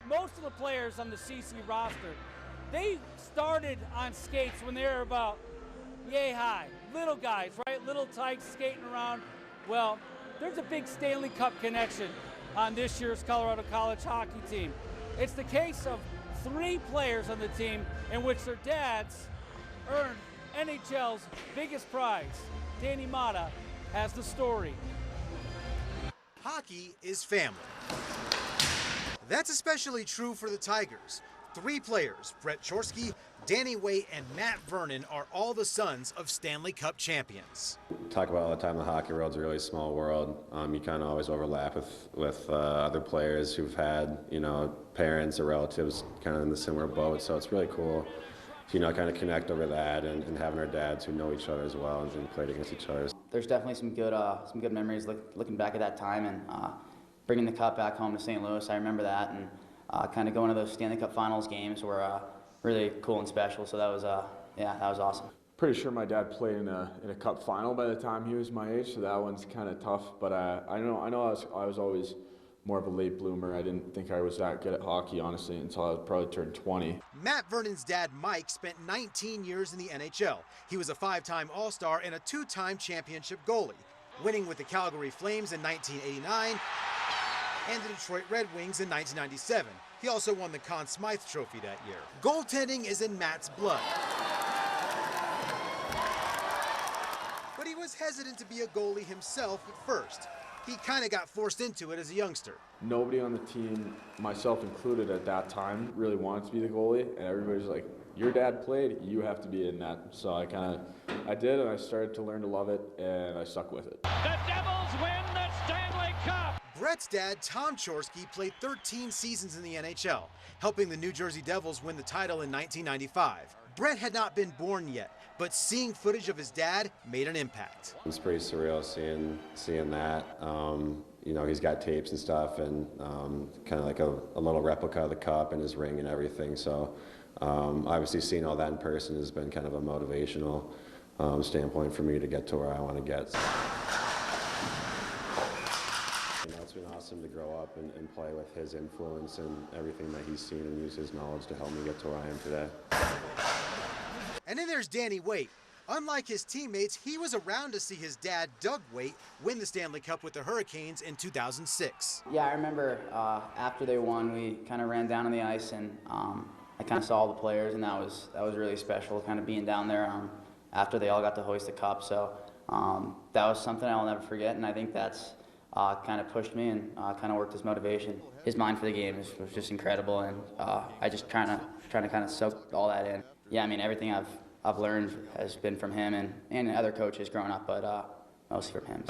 Most of the players on the CC roster, they started on skates when they were about yay high. Little guys, right? Little tykes skating around. Well, there's a big Stanley Cup connection on this year's Colorado College hockey team. It's the case of 3 players on the team in which their dads earned NHL's biggest prize. Danny Mata has the story. Hockey is family. That's especially true for the Tigers. 3 players, Brett CHORSKE, Danny Waite, and Matt Vernon, are all the sons of Stanley Cup champions. Talk about all the time the hockey world's a really small world. You kind of always overlap with other players who've had, parents or relatives kind of in the similar boat. So it's really cool, kind of connect over that and having our dads who know each other as well and played against each other. There's definitely some good memories looking back at that time and bringing the cup back home to St. Louis. I remember that, and kind of going to those Stanley Cup Finals games were really cool and special. So that was that was awesome. Pretty sure my dad played in a cup final by the time he was my age, so that one's kind of tough. But I know I was always more of a late bloomer. I didn't think I was that good at hockey, honestly, until I probably turned 20. Matt Vernon's dad, Mike, spent 19 years in the NHL. He was a 5-time All-Star and a 2-time championship goalie, winning with the Calgary Flames in 1989 and the Detroit Red Wings in 1997. He also won the Conn Smythe Trophy that year. Goaltending is in Matt's blood. But he was hesitant to be a goalie himself at first. He kind of got forced into it as a youngster. Nobody on the team, myself included at that time, really wanted to be the goalie, and everybody's like, your dad played, you have to be in that. So I did, and I started to learn to love it, and I stuck with it. The Devils win the Stanley Cup! Brett's dad, Tom CHORSKE, played 13 seasons in the NHL, helping the New Jersey Devils win the title in 1995. Brett had not been born yet, but seeing footage of his dad made an impact. It's pretty surreal seeing that. He's got tapes and stuff, and kind of like a little replica of the cup and his ring and everything. So obviously seeing all that in person has been kind of a motivational standpoint for me to get to where I want to get. It's been awesome to grow up and play with his influence and everything that he's seen and use his knowledge to help me get to where I am today. And then there's Danny Waite. Unlike his teammates, he was around to see his dad, Doug Waite, win the Stanley Cup with the Hurricanes in 2006. Yeah, I remember after they won, we kind of ran down on the ice, and I kind of saw all the players, and that was really special, kind of being down there after they all got to hoist the cup. So that was something I'll never forget, and I think that's kind of pushed me and kind of worked as motivation. His mind for the game was just incredible, and I just trying to kind of soak all that in. Yeah, I mean, everything I've learned has been from him and other coaches growing up, but mostly from him.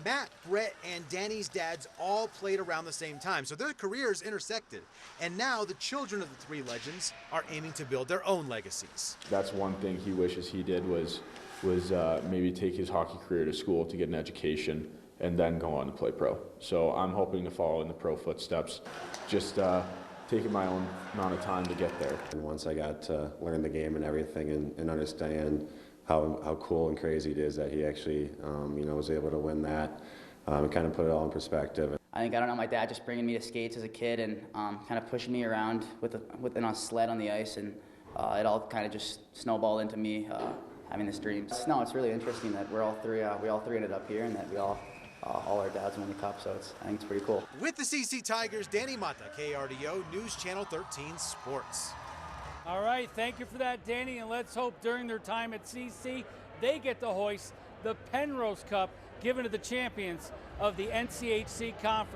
Matt, Brett, and Danny's dads all played around the same time, so their careers intersected. And now the children of the 3 legends are aiming to build their own legacies. That's one thing he wishes he did was maybe take his hockey career to school to get an education and then go on to play pro. So I'm hoping to follow in the pro footsteps, just taking my own amount of time to get there. And once I got to learn the game and everything and understand how cool and crazy it is that he actually was able to win that, and kind of put it all in perspective. I think, my dad just bringing me to skates as a kid and kind of pushing me around with a sled on the ice, and it all kind of just snowballed into me having this dream. No, it's really interesting that we all three ended up here, and that we all our dads won the cup, so I think it's pretty cool. With the CC Tigers, Danny Mata, KRDO, News Channel 13 Sports. All right, thank you for that, Danny, and let's hope during their time at CC, they get to hoist the Penrose Cup given to the champions of the NCHC Conference.